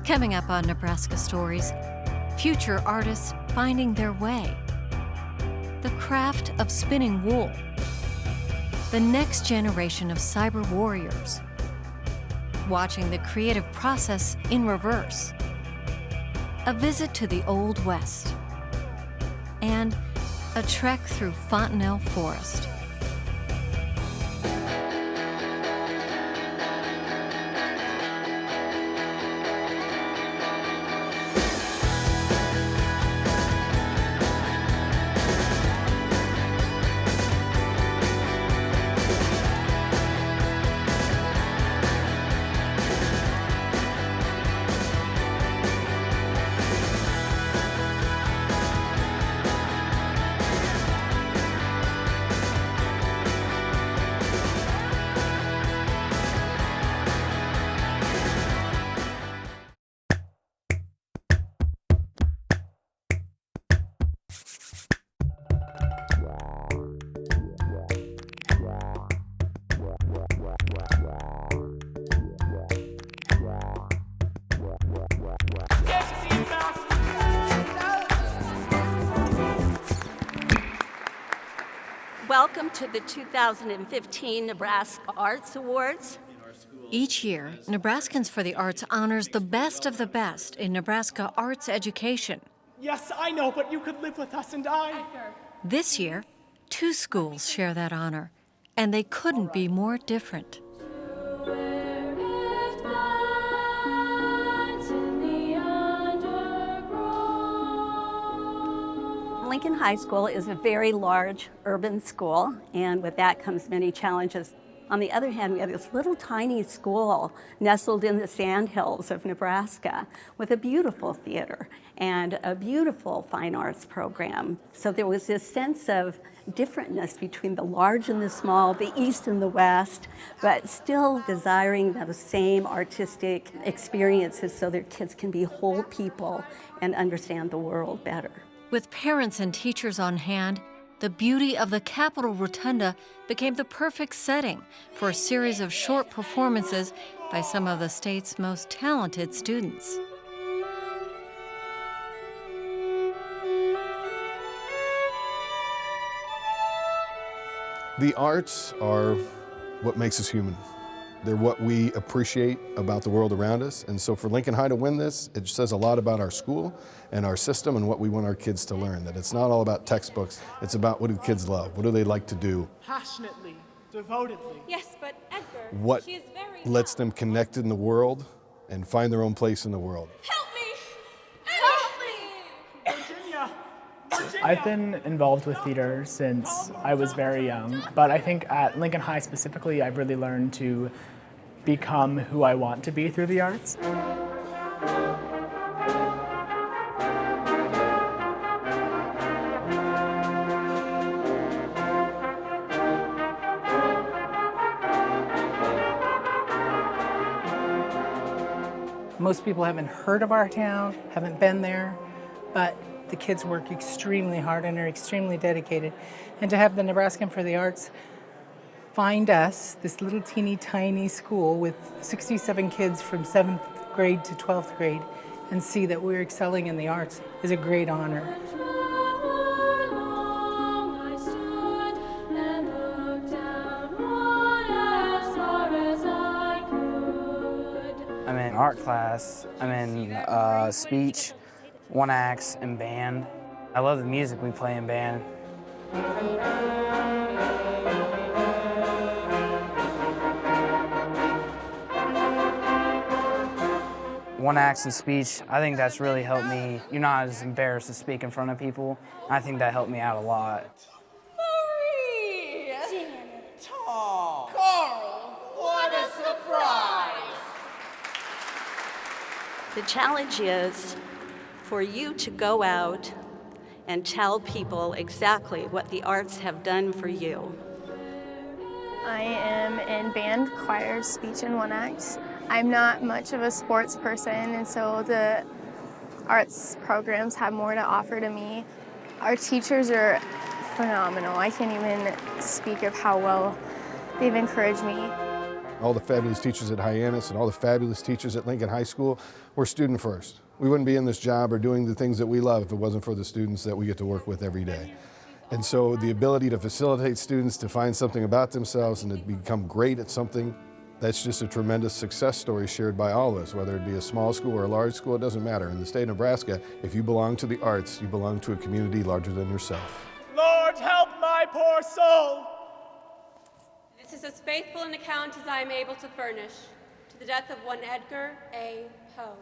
Coming up on Nebraska Stories, future artists finding their way, the craft of spinning wool, the next generation of cyber warriors, watching the creative process in reverse, a visit to the Old West, and a trek through Fontanelle Forest. Welcome to the 2015 Nebraska Arts Awards. Each year, Nebraskans for the Arts honors the best of the best in Nebraska arts education. Yes, I know, but you could live with us and I... This year, 2 schools share that honor, and they couldn't be more different. Lincoln High School is a very large urban school, and with that comes many challenges. On the other hand, we have this little tiny school nestled in the sandhills of Nebraska with a beautiful theater and a beautiful fine arts program. So there was this sense of differentness between the large and the small, the east and the west, but still desiring the same artistic experiences so their kids can be whole people and understand the world better. With parents and teachers on hand, the beauty of the Capitol Rotunda became the perfect setting for a series of short performances by some of the state's most talented students. The arts are what makes us human. They're what we appreciate about the world around us. And so for Lincoln High to win this, it says a lot about our school and our system and what we want our kids to learn. That it's not all about textbooks, it's about what do kids love, what do they like to do. Passionately, devotedly. Yes, but Edgar, What she is very lets young. them connect in the world and find their own place in the world. Help me! Help me! Virginia! I've been involved with theater since I was very young, but I think at Lincoln High specifically, I've really learned to become who I want to be through the arts. Most people haven't heard of our town, haven't been there, but the kids work extremely hard and are extremely dedicated. And to have the Nebraskan for the Arts find us, this little teeny tiny school with 67 kids from 7th grade to 12th grade, and see that we're excelling in the arts is a great honor. I'm in art class, I'm in speech, one acts, and band. I love the music we play in band. One acts and speech, I think that's really helped me. You're not as embarrassed to speak in front of people. I think that helped me out a lot. Marie! Tom! Carl! What a surprise! The challenge is for you to go out and tell people exactly what the arts have done for you. I am in band, choir, speech, and one act. I'm not much of a sports person, and so the arts programs have more to offer to me. Our teachers are phenomenal. I can't even speak of how well they've encouraged me. all the fabulous teachers at Hyannis and all the fabulous teachers at Lincoln High School, we're student first. We wouldn't be in this job or doing the things that we love if it wasn't for the students that we get to work with every day. And so the ability to facilitate students to find something about themselves and to become great at something, that's just a tremendous success story shared by all of us, whether it be a small school or a large school, it doesn't matter. In the state of Nebraska, if you belong to the arts, you belong to a community larger than yourself. Lord, help my poor soul. This is as faithful an account as I am able to furnish, to the death of one Edgar A. Poe.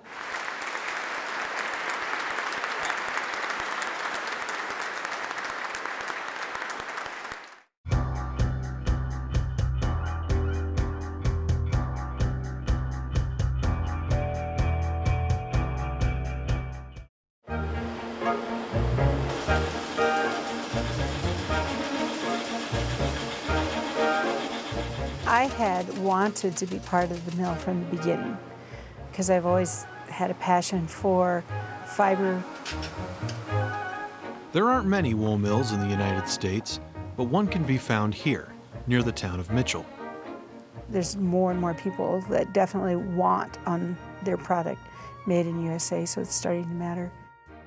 I had wanted to be part of the mill from the beginning because I've always had a passion for fiber. There aren't many wool mills in the United States, but one can be found here, near the town of Mitchell. There's more and more people that definitely want on their product made in USA, so it's starting to matter.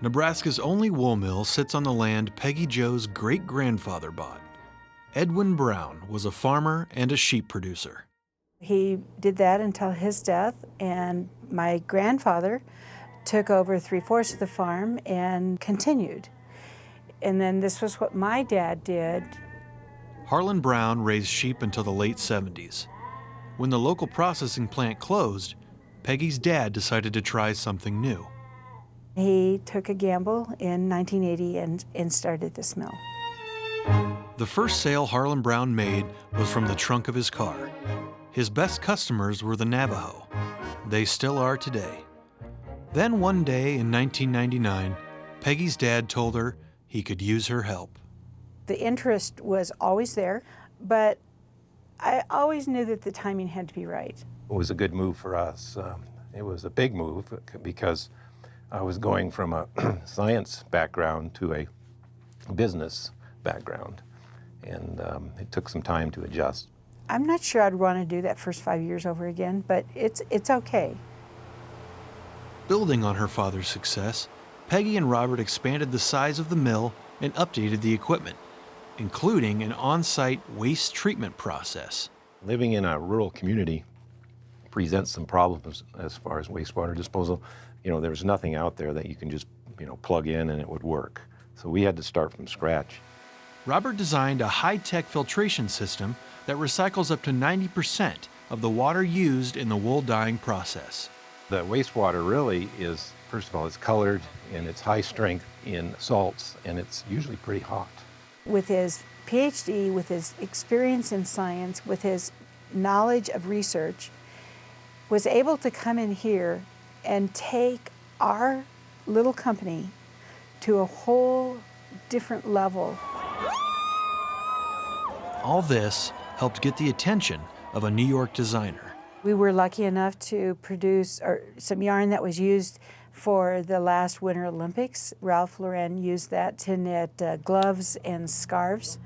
Nebraska's only wool mill sits on the land Peggy Jo's great-grandfather bought. Edwin Brown was a farmer and a sheep producer. He did that until his death, and my grandfather took over 3/4 of the farm and continued. And then this was what my dad did. Harlan Brown raised sheep until the late 70s. When the local processing plant closed, Peggy's dad decided to try something new. He took a gamble in 1980 and started this mill. The first sale Harlan Brown made was from the trunk of his car. His best customers were the Navajo. They still are today. Then one day in 1999, Peggy's dad told her he could use her help. The interest was always there, but I always knew that the timing had to be right. It was a good move for us. It was a big move because I was going from a science background to a business background, and it took some time to adjust. I'm not sure I'd want to do that first 5 years over again, but it's okay. Building on her father's success, Peggy and Robert expanded the size of the mill and updated the equipment, including an on-site waste treatment process. Living in a rural community presents some problems as far as wastewater disposal. You know, there's nothing out there that you can just, plug in and it would work. So we had to start from scratch. Robert designed a high-tech filtration system that recycles up to 90% of the water used in the wool dyeing process. The wastewater really is, first of all, it's colored and it's high strength in salts, and it's usually pretty hot. With his PhD, with his experience in science, with his knowledge of research, was able to come in here and take our little company to a whole different level. All this helped get the attention of a New York designer. We were lucky enough to produce some yarn that was used for the last Winter Olympics. Ralph Lauren used that to knit gloves and scarves.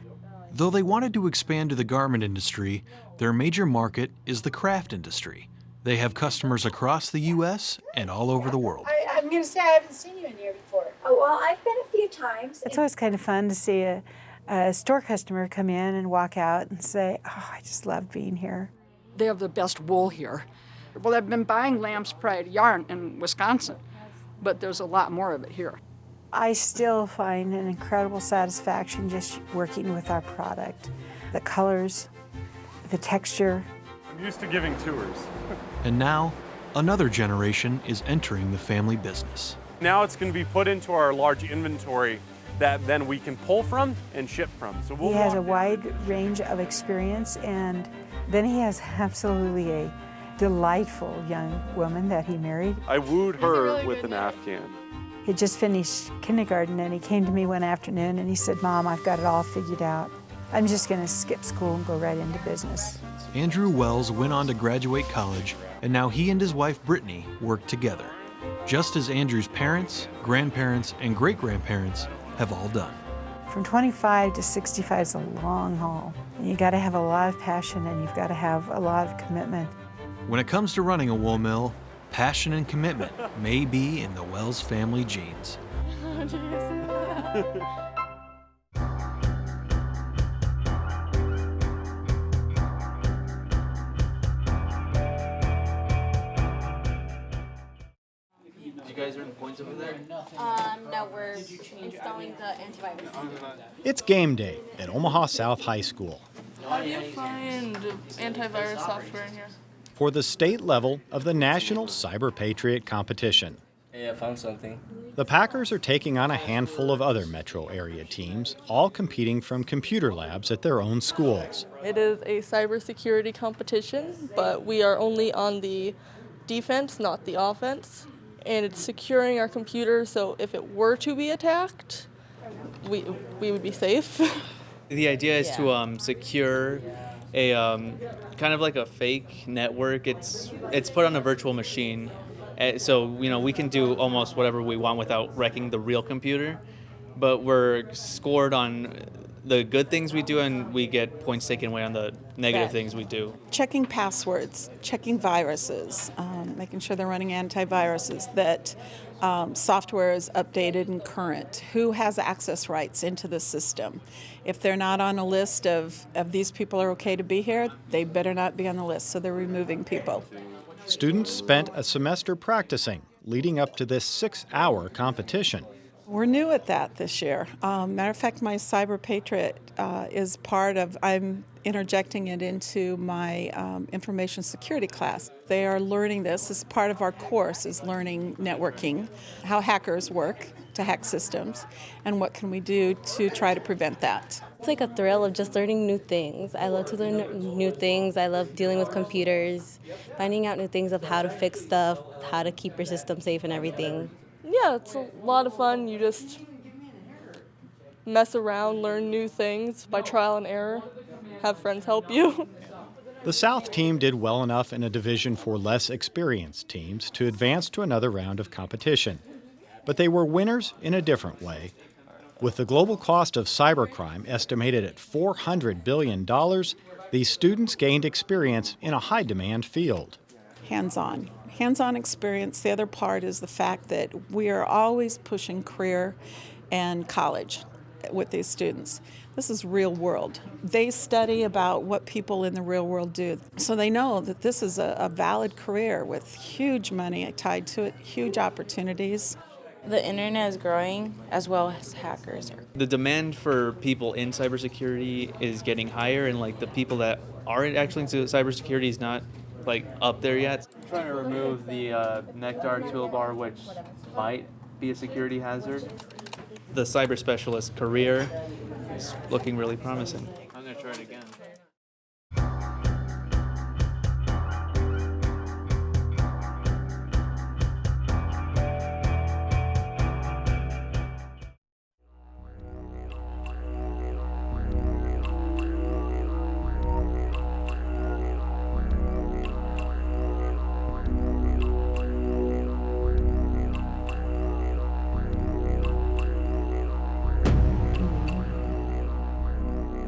Though they wanted to expand to the garment industry, their major market is the craft industry. They have customers across the U.S. and all over the world. I'm going to say I haven't seen you in here before. Oh, well, I've been a few times. It's always kind of fun to see a store customer come in and walk out and say, "Oh, I just love being here." They have the best wool here. Well, I've been buying Lamb's Pride yarn in Wisconsin, but there's a lot more of it here. I still find an incredible satisfaction just working with our product. The colors, the texture. I'm used to giving tours. And now, another generation is entering the family business. Now it's going to be put into our large inventory that then we can pull from and ship from. So He has a wide range of experience, and then he has absolutely a delightful young woman that he married. I wooed her with an Afghan. He just finished kindergarten, and he came to me one afternoon and he said, "Mom, I've got it all figured out. I'm just going to skip school and go right into business." Andrew Wells went on to graduate college, and now he and his wife Brittany work together, just as Andrew's parents, grandparents, and great-grandparents have all done. From 25 to 65 is a long haul. You got to have a lot of passion and you've got to have a lot of commitment. When it comes to running a wool mill, passion and commitment may be in the Wells family genes. You guys earn points over there? No, we're installing the antivirus. It's game day at Omaha South High School How do you find antivirus software in here? for the state level of the National Cyber Patriot Competition. Hey, I found something. The Packers are taking on a handful of other metro area teams, all competing from computer labs at their own schools. It is a cybersecurity competition, but we are only on the defense, not the offense. And it's securing our computers, so if it were to be attacked, we would be safe. The idea is to secure a kind of like a fake network. It's put on a virtual machine, so we can do almost whatever we want without wrecking the real computer. But we're scored on the good things we do, and we get points taken away on the negative things we do. Checking passwords, checking viruses, making sure they're running antiviruses, that software is updated and current, who has access rights into the system. If they're not on a list of these people are okay to be here, they better not be on the list, so they're removing people. Students spent a semester practicing, leading up to this 6-hour competition. We're new at that this year. Matter of fact, my Cyber Patriot is part of, I'm interjecting it into my information security class. They are learning this as part of our course, is learning networking, how hackers work to hack systems, and what can we do to try to prevent that. It's like a thrill of just learning new things. I love to learn new things. I love dealing with computers, finding out new things of how to fix stuff, how to keep your system safe and everything. Yeah, it's a lot of fun. You just mess around, learn new things by trial and error, have friends help you. The South team did well enough in a division for less experienced teams to advance to another round of competition. But they were winners in a different way. With the global cost of cybercrime estimated at $400 billion, these students gained experience in a high-demand field. Hands-on experience. The other part is the fact that we are always pushing career and college with these students. This is real world. They study about what people in the real world do. So they know that this is a valid career with huge money tied to it, huge opportunities. The internet is growing as well as hackers. The demand for people in cybersecurity is getting higher, and like the people that are actually into cybersecurity is not like up there yet. I'm trying to remove the Nectar toolbar, which might be a security hazard. The cyber specialist career is looking really promising. I'm going to try it again.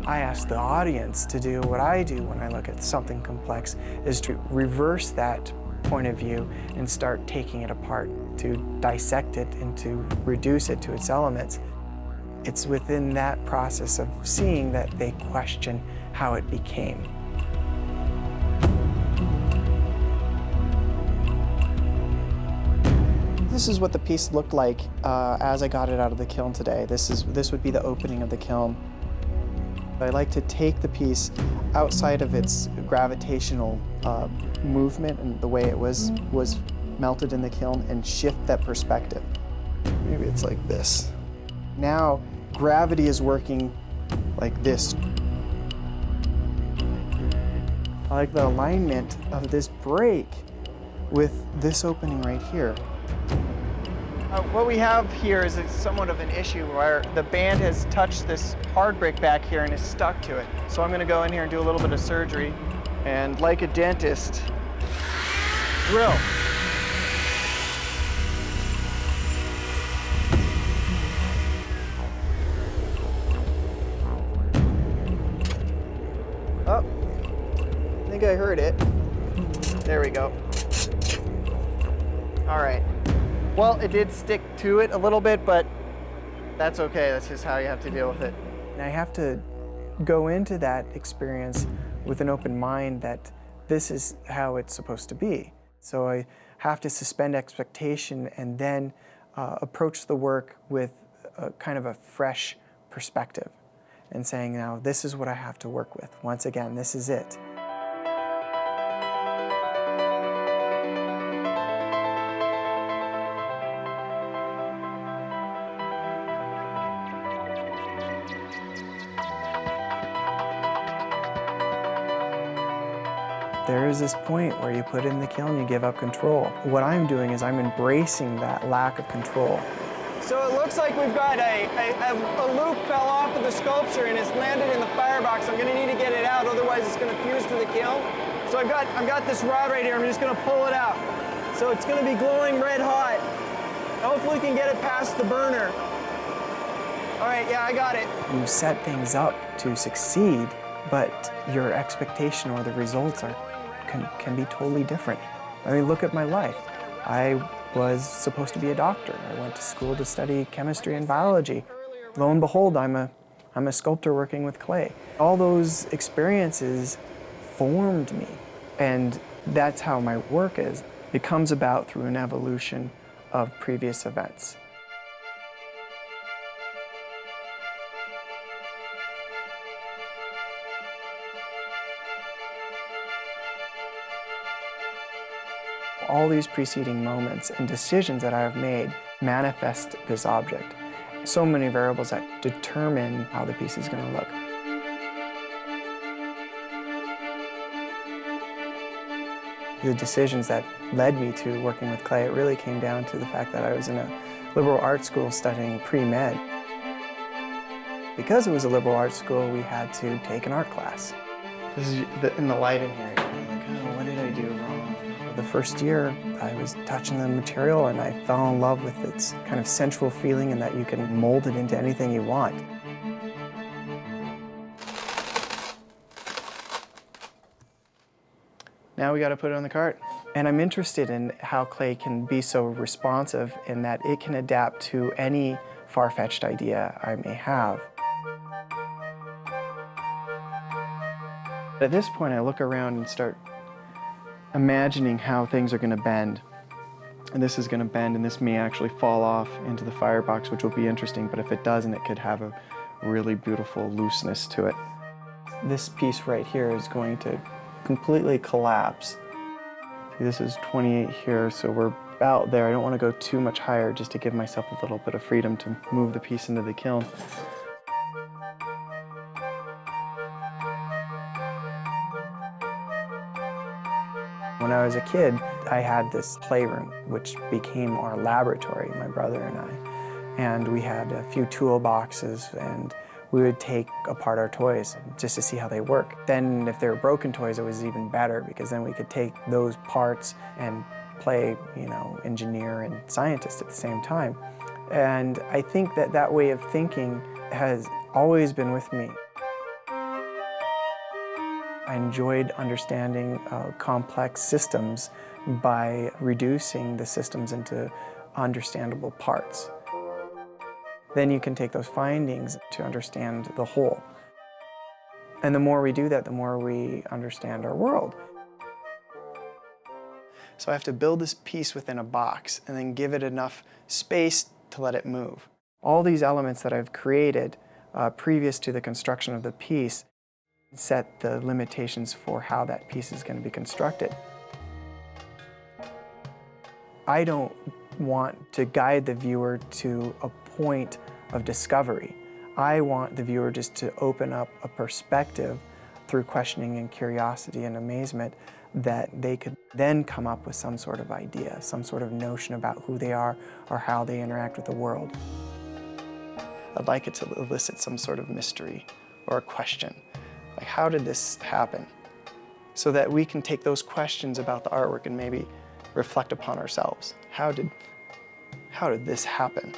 I ask the audience to do what I do when I look at something complex, is to reverse that point of view and start taking it apart, to dissect it and to reduce it to its elements. It's within that process of seeing that they question how it became. This is what the piece looked like as I got it out of the kiln today. This would be the opening of the kiln. I like to take the piece outside of its gravitational movement and the way it was melted in the kiln and shift that perspective. Maybe it's like this. Now gravity is working like this. I like the alignment of this break with this opening right here. What we have here is somewhat of an issue where the band has touched this hard brick back here and is stuck to it. So I'm going to go in here and do a little bit of surgery and, like a dentist, drill. Oh, I think I heard it. There we go. All right. Well, it did stick to it a little bit, but that's okay. That's just how you have to deal with it. And I have to go into that experience with an open mind that this is how it's supposed to be. So I have to suspend expectation and then approach the work with a kind of a fresh perspective and saying, now, this is what I have to work with. Once again, this is it. There is this point where you put it in the kiln, you give up control. What I'm doing is I'm embracing that lack of control. So it looks like we've got a loop fell off of the sculpture and it's landed in the firebox. I'm gonna need to get it out, otherwise it's gonna fuse to the kiln. So I've got this rod right here, I'm just gonna pull it out. So it's gonna be glowing red hot. Hopefully we can get it past the burner. All right, yeah, I got it. You set things up to succeed, but your expectation or the results can be totally different. I mean, look at my life. I was supposed to be a doctor. I went to school to study chemistry and biology. Lo and behold, I'm a sculptor working with clay. All those experiences formed me, and that's how my work is. It comes about through an evolution of previous events. All these preceding moments and decisions that I have made manifest this object. So many variables that determine how the piece is going to look. The decisions that led me to working with clay, it really came down to the fact that I was in a liberal arts school studying pre-med. Because it was a liberal arts school, we had to take an art class. This is in the light in here. I'm like, oh, what did I do wrong? The first year, I was touching the material and I fell in love with its kind of sensual feeling and that you can mold it into anything you want. Now we got to put it on the cart. And I'm interested in how clay can be so responsive in that it can adapt to any far-fetched idea I may have. At this point, I look around and start imagining how things are going to bend. And this is going to bend, and this may actually fall off into the firebox, which will be interesting, but if it doesn't, it could have a really beautiful looseness to it. This piece right here is going to completely collapse. See, this is 28 here, so we're about there. I don't want to go too much higher just to give myself a little bit of freedom to move the piece into the kiln. When I was a kid, I had this playroom, which became our laboratory, my brother and I. And we had a few toolboxes, and we would take apart our toys just to see how they work. Then if they were broken toys, it was even better, because then we could take those parts and play, you know, engineer and scientist at the same time. And I think that that way of thinking has always been with me. I enjoyed understanding complex systems by reducing the systems into understandable parts. Then you can take those findings to understand the whole. And the more we do that, the more we understand our world. So I have to build this piece within a box and then give it enough space to let it move. All these elements that I've created previous to the construction of the piece set the limitations for how that piece is going to be constructed. I don't want to guide the viewer to a point of discovery. I want the viewer just to open up a perspective through questioning and curiosity and amazement that they could then come up with some sort of idea, some sort of notion about who they are or how they interact with the world. I'd like it to elicit some sort of mystery or a question. Like, how did this happen? So that we can take those questions about the artwork and maybe reflect upon ourselves. How did this happen?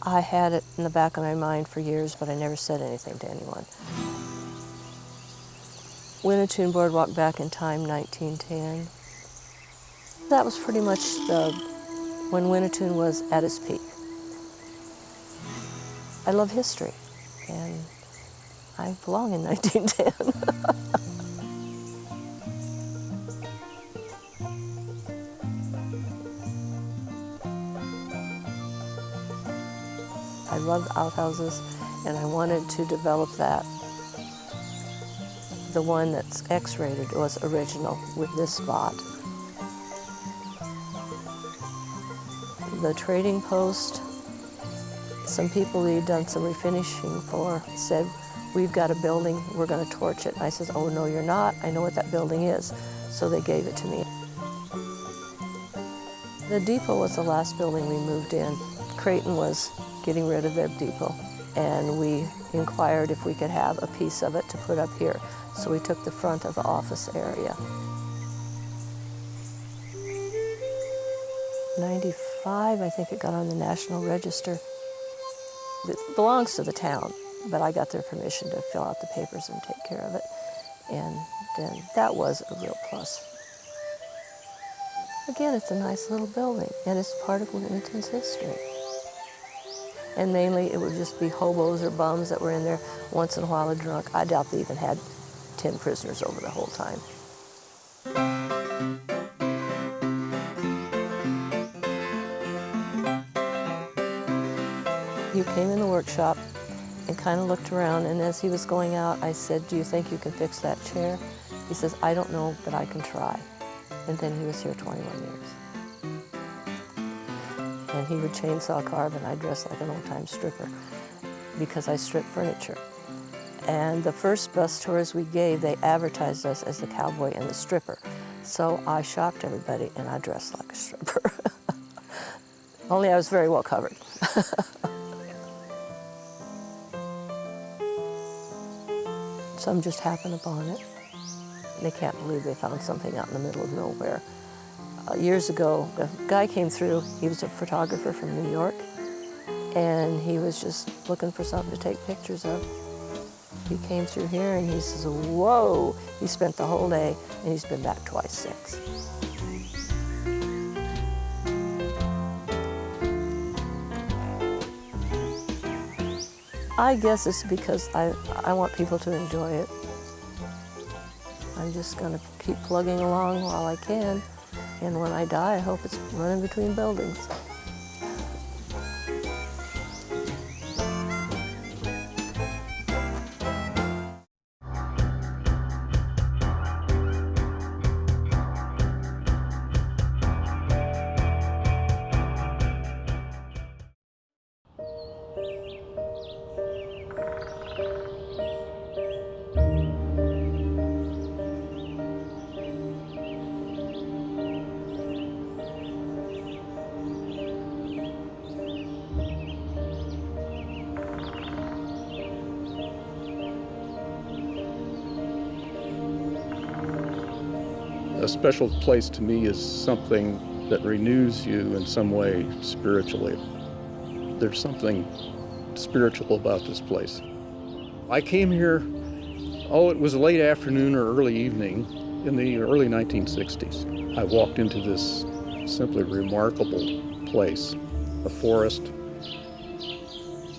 I had it in the back of my mind for years, but I never said anything to anyone. Winnetoon Boardwalk back in time, 1910. That was pretty much when Winnetoon was at its peak. I love history, and I belong in 1910. I loved outhouses, and I wanted to develop that. The one that's X-rated was original with this spot. The trading post, some people we'd done some refinishing for said, we've got a building, we're going to torch it. And I said, oh no you're not, I know what that building is. So they gave it to me. The depot was the last building we moved in. Creighton was getting rid of their depot, and we inquired if we could have a piece of it to put up here. So we took the front of the office area. 95, I think it got on the National Register. It belongs to the town, but I got their permission to fill out the papers and take care of it. And then that was a real plus. Again, it's a nice little building, and it's part of Winneton's history. And mainly it would just be hobos or bums that were in there, once in a while a drunk. I doubt they even had 10 prisoners over the whole time. He came in the workshop and kind of looked around, and as he was going out, I said, do you think you can fix that chair? He says, I don't know, but I can try. And then he was here 21 years. And he would chainsaw carve, and I dressed like an old-time stripper because I stripped furniture. And the first bus tours we gave, they advertised us as the cowboy and the stripper. So I shocked everybody, and I dressed like a stripper. Only I was very well covered. Some just happened upon it. They can't believe they found something out in the middle of nowhere. Years ago, a guy came through. He was a photographer from New York, and he was just looking for something to take pictures of. He came through here, and he says, whoa! He spent the whole day, and he's been back twice since. I guess it's because I want people to enjoy it. I'm just going to keep plugging along while I can. And when I die, I hope it's running between buildings. A special place to me is something that renews you in some way spiritually. There's something spiritual about this place. I came here, it was late afternoon or early evening in the early 1960s. I walked into this simply remarkable place, a forest.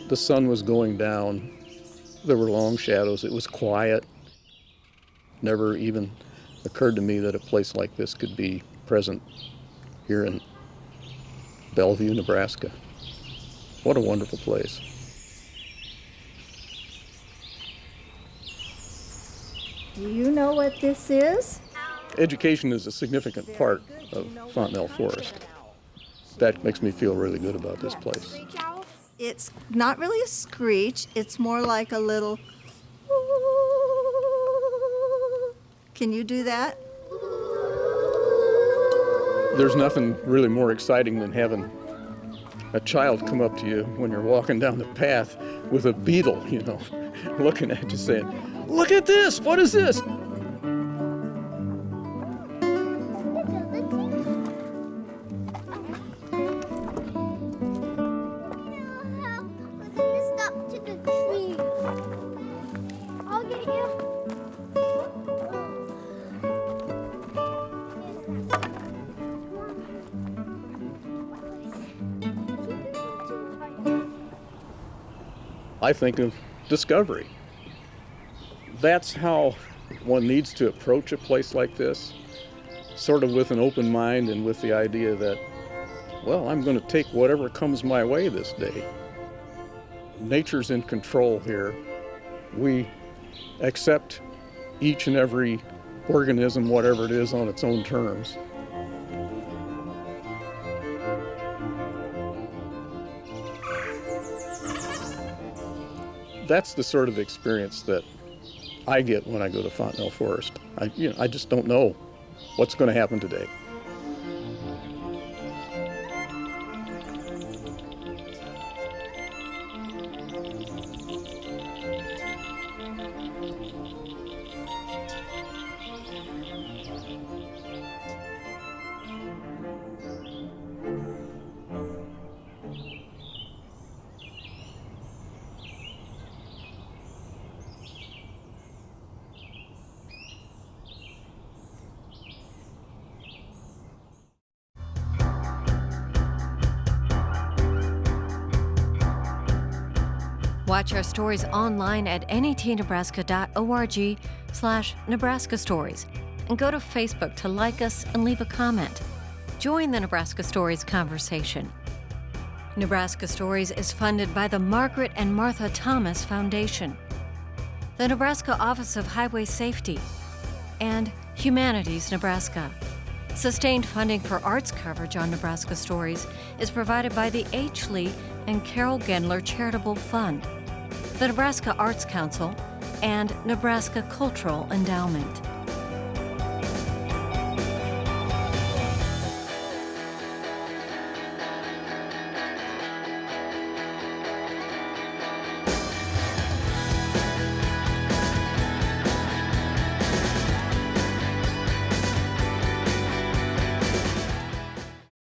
The sun was going down. There were long shadows. It was quiet. Never even occurred to me that a place like this could be present here in Bellevue, Nebraska. What a wonderful place. Do you know what this is? Education is a significant part of Fontenelle Forest. That makes me feel really good about this place. It's not really a screech, it's more like a little. Can you do that? There's nothing really more exciting than having a child come up to you when you're walking down the path with a beetle, you know, looking at you saying, "Look at this, what is this?" I think of discovery. That's how one needs to approach a place like this, sort of with an open mind and with the idea that, well, I'm going to take whatever comes my way this day. Nature's in control here. We accept each and every organism, whatever it is, on its own terms. That's the sort of experience that I get when I go to Fontenelle Forest. I just don't know what's going to happen today. Watch our stories online at netnebraska.org/Nebraska Stories and go to Facebook to like us and leave a comment. Join the Nebraska Stories conversation. Nebraska Stories is funded by the Margaret and Martha Thomas Foundation, the Nebraska Office of Highway Safety, and Humanities Nebraska. Sustained funding for arts coverage on Nebraska Stories is provided by the H. Lee and Carol Gendler Charitable Fund, the Nebraska Arts Council, and Nebraska Cultural Endowment.